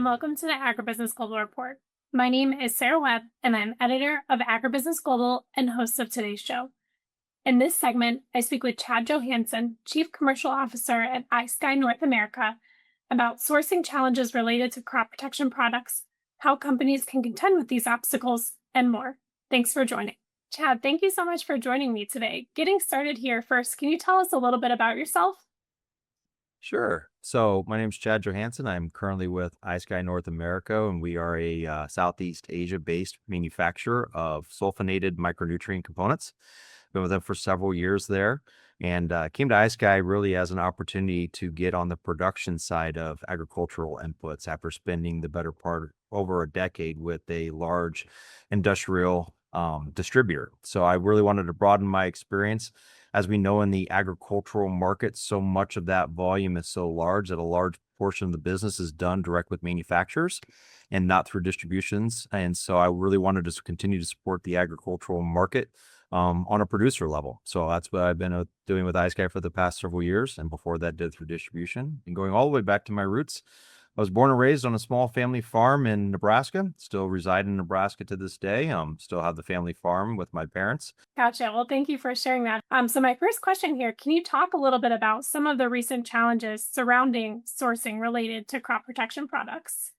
and welcome to the AgriBusiness Global Report. My name is Sarah Webb, and I'm editor of AgriBusiness Global and host of today's show. In this segment, I speak with Chad Johansen, Chief Commercial Officer at ISKY North America, about sourcing challenges related to crop protection products, how companies can contend with these obstacles, and more. Thanks for joining. Chad, thank you so much for joining me today. Getting started here first, can you tell us a little bit about yourself? Sure. So my name is Chad Johansen. I'm currently with ISKY North America, and we are a Southeast Asia-based manufacturer of sulfonated micronutrient components. Been with them for several years there, and came to ISKY really as an opportunity to get on the production side of agricultural inputs after spending the better part over a decade with a large industrial distributor. So I really wanted to broaden my experience. As we know in the agricultural market, so much of that volume is so large that a large portion of the business is done direct with manufacturers and not through distributions. And so I really wanted to continue to support the agricultural market on a producer level. So that's what I've been doing with ISKY for the past several years. And before that, did through distribution and going all the way back to my roots. I was born and raised on a small family farm in Nebraska, still reside in Nebraska to this day. Still have the family farm with my parents. Gotcha. Well, thank you for sharing that. So my first question here, can you talk a little bit about some of the recent challenges surrounding sourcing related to crop protection products?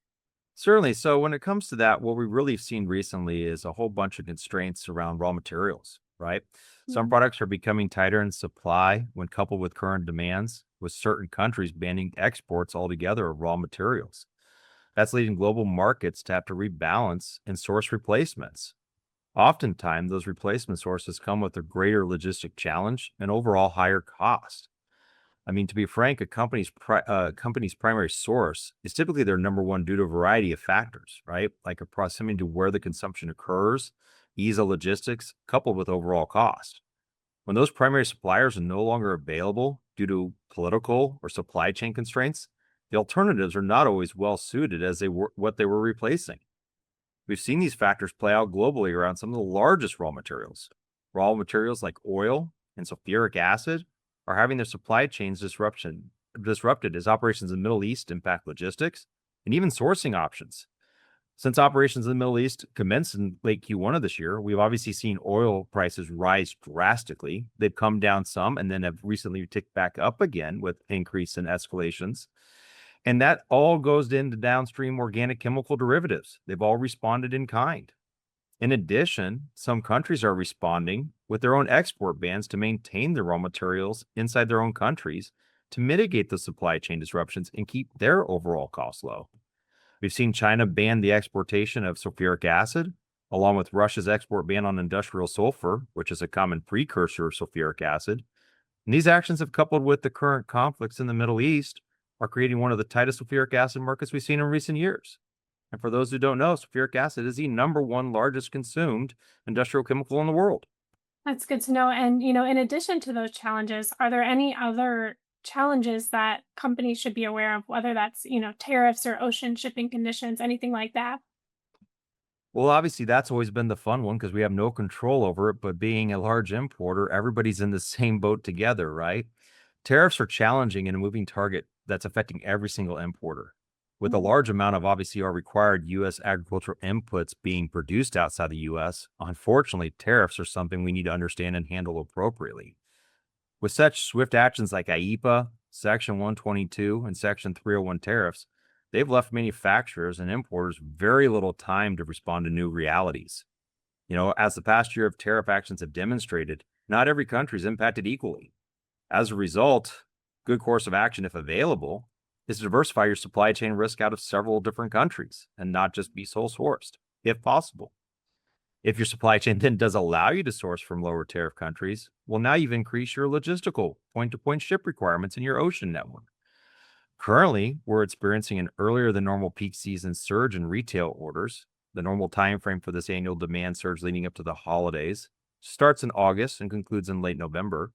Certainly. So when it comes to that, what we really have seen recently is a whole bunch of constraints around raw materials, right? Some Mhm. products are becoming tighter in supply when coupled with current demands, with certain countries banning exports altogether of raw materials. That's leading global markets to have to rebalance and source replacements. Oftentimes, those replacement sources come with a greater logistic challenge and overall higher cost. I mean, to be frank, a company's primary source is typically their number one due to a variety of factors, right? Like a proximity to where the consumption occurs, ease of logistics, coupled with overall cost. When those primary suppliers are no longer available due to political or supply chain constraints, the alternatives are not always well suited as they were what they were replacing. We've seen these factors play out globally around some of the largest raw materials. Raw materials like oil and sulfuric acid are having their supply chains disrupted as operations in the Middle East impact logistics and even sourcing options. Since operations in the Middle East commenced in late Q1 of this year, we've obviously seen oil prices rise drastically. They've come down some and then have recently ticked back up again with increase in escalations. And that all goes into downstream organic chemical derivatives. They've all responded in kind. In addition, some countries are responding with their own export bans to maintain the raw materials inside their own countries to mitigate the supply chain disruptions and keep their overall costs low. We've seen China ban the exportation of sulfuric acid, along with Russia's export ban on industrial sulfur, which is a common precursor of sulfuric acid. And these actions have coupled with the current conflicts in the Middle East are creating one of the tightest sulfuric acid markets we've seen in recent years. And for those who don't know, sulfuric acid is the number one largest consumed industrial chemical in the world. That's good to know. And, in addition to those challenges, are there any other challenges that companies should be aware of, whether that's, tariffs or ocean shipping conditions, anything like that? Well, obviously, that's always been the fun one because we have no control over it. But being a large importer, everybody's in the same boat together, right? Tariffs are challenging and a moving target that's affecting every single importer. With a Mhm. large amount of obviously our required U.S. agricultural inputs being produced outside the U.S., unfortunately, tariffs are something we need to understand and handle appropriately. With such swift actions like IEPA, Section 122, and Section 301 tariffs, they've left manufacturers and importers very little time to respond to new realities. As the past year of tariff actions have demonstrated, not every country is impacted equally. As a result, good course of action, if available, is to diversify your supply chain risk out of several different countries and not just be sole sourced, if possible. If your supply chain then does allow you to source from lower tariff countries, well, now you've increased your logistical point to point ship requirements in your ocean network. Currently, we're experiencing an earlier than normal peak season surge in retail orders. The normal time frame for this annual demand surge leading up to the holidays starts in August and concludes in late November.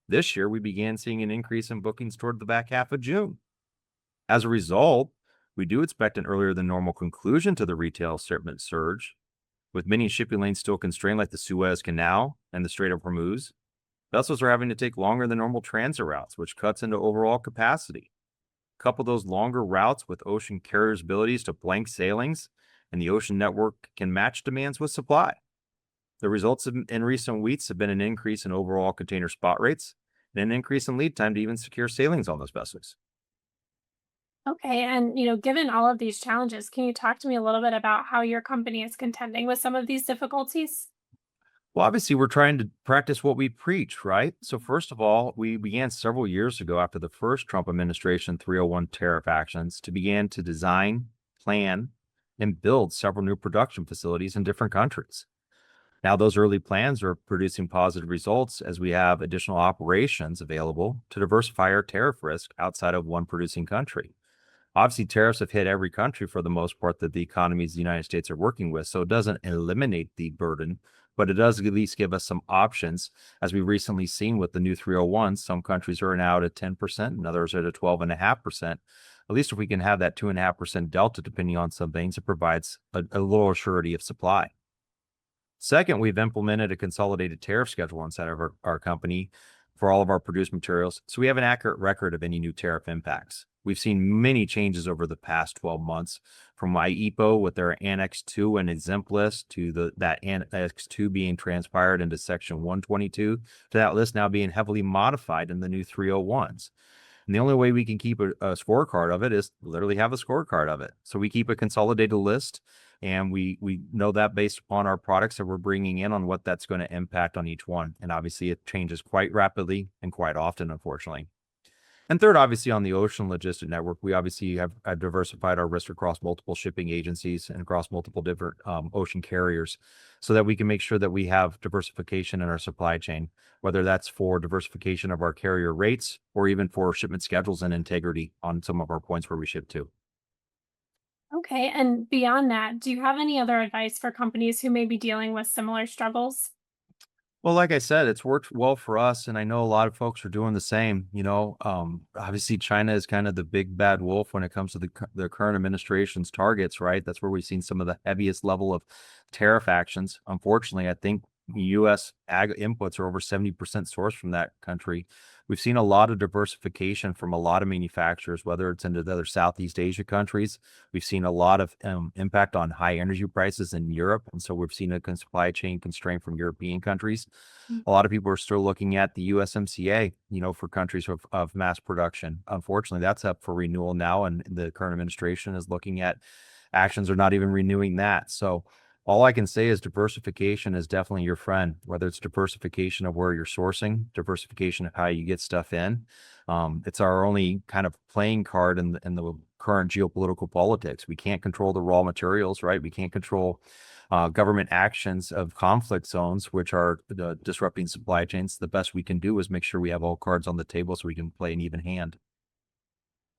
This year, we began seeing an increase in bookings toward the back half of June. As a result, we do expect an earlier than normal conclusion to the retail shipment surge, with many shipping lanes still constrained, like the Suez Canal and the Strait of Hormuz. Vessels are having to take longer than normal transit routes, which cuts into overall capacity. Couple those longer routes with ocean carriers' abilities to blank sailings, and the ocean network can match demands with supply. The results in recent weeks have been an increase in overall container spot rates and an increase in lead time to even secure sailings on those vessels. Okay, and given all of these challenges, can you talk to me a little bit about how your company is contending with some of these difficulties? Well, obviously, we're trying to practice what we preach, right? So, first of all, we began several years ago after the first Trump administration 301 tariff actions to begin to design, plan, and build several new production facilities in different countries. Now, those early plans are producing positive results as we have additional operations available to diversify our tariff risk outside of one producing country. Obviously, tariffs have hit every country for the most part that the economies of the United States are working with. So it doesn't eliminate the burden, but it does at least give us some options. As we've recently seen with the new 301s, some countries are now at 10% and others are at 12.5%. At least if we can have that 2.5% delta, depending on some things, it provides a little surety of supply. Second, we've implemented a consolidated tariff schedule inside of our company for all of our produced materials, so we have an accurate record of any new tariff impacts. We've seen many changes over the past 12 months, from IEPO with their Annex 2 and exempt list to that Annex 2 being transpired into Section 122 to that list now being heavily modified in the new 301s. And the only way we can keep a scorecard of it is literally have a scorecard of it. So we keep a consolidated list, and we know that based upon our products that we're bringing in on what that's going to impact on each one. And obviously, it changes quite rapidly and quite often, unfortunately. And third, obviously, on the ocean logistic network, we obviously have diversified our risk across multiple shipping agencies and across multiple different ocean carriers so that we can make sure that we have diversification in our supply chain, whether that's for diversification of our carrier rates or even for shipment schedules and integrity on some of our points where we ship to. Okay, and beyond that, do you have any other advice for companies who may be dealing with similar struggles? Well, like I said, it's worked well for us, and I know a lot of folks are doing the same. Obviously, China is kind of the big bad wolf when it comes to the current administration's targets, right? That's where we've seen some of the heaviest level of tariff actions. Unfortunately, I think U.S. ag inputs are over 70% sourced from that country. We've seen a lot of diversification from a lot of manufacturers, whether it's into the other Southeast Asia countries. We've seen a lot of impact on high energy prices in Europe. And so we've seen a supply chain constraint from European countries. Mm. A lot of people are still looking at the USMCA, for countries of mass production. Unfortunately, that's up for renewal now. And the current administration is looking at actions are not even renewing that. So all I can say is diversification is definitely your friend, whether it's diversification of where you're sourcing, diversification of how you get stuff in. It's our only kind of playing card in the current geopolitical politics. We can't control the raw materials, right? We can't control government actions of conflict zones, which are disrupting supply chains. The best we can do is make sure we have all cards on the table so we can play an even hand.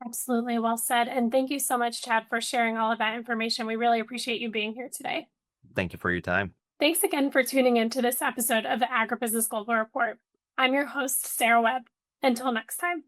Absolutely, well said. And thank you so much, Chad, for sharing all of that information. We really appreciate you being here today. Thank you for your time. Thanks again for tuning in to this episode of the AgriBusiness Global Report. I'm your host, Sarah Webb. Until next time.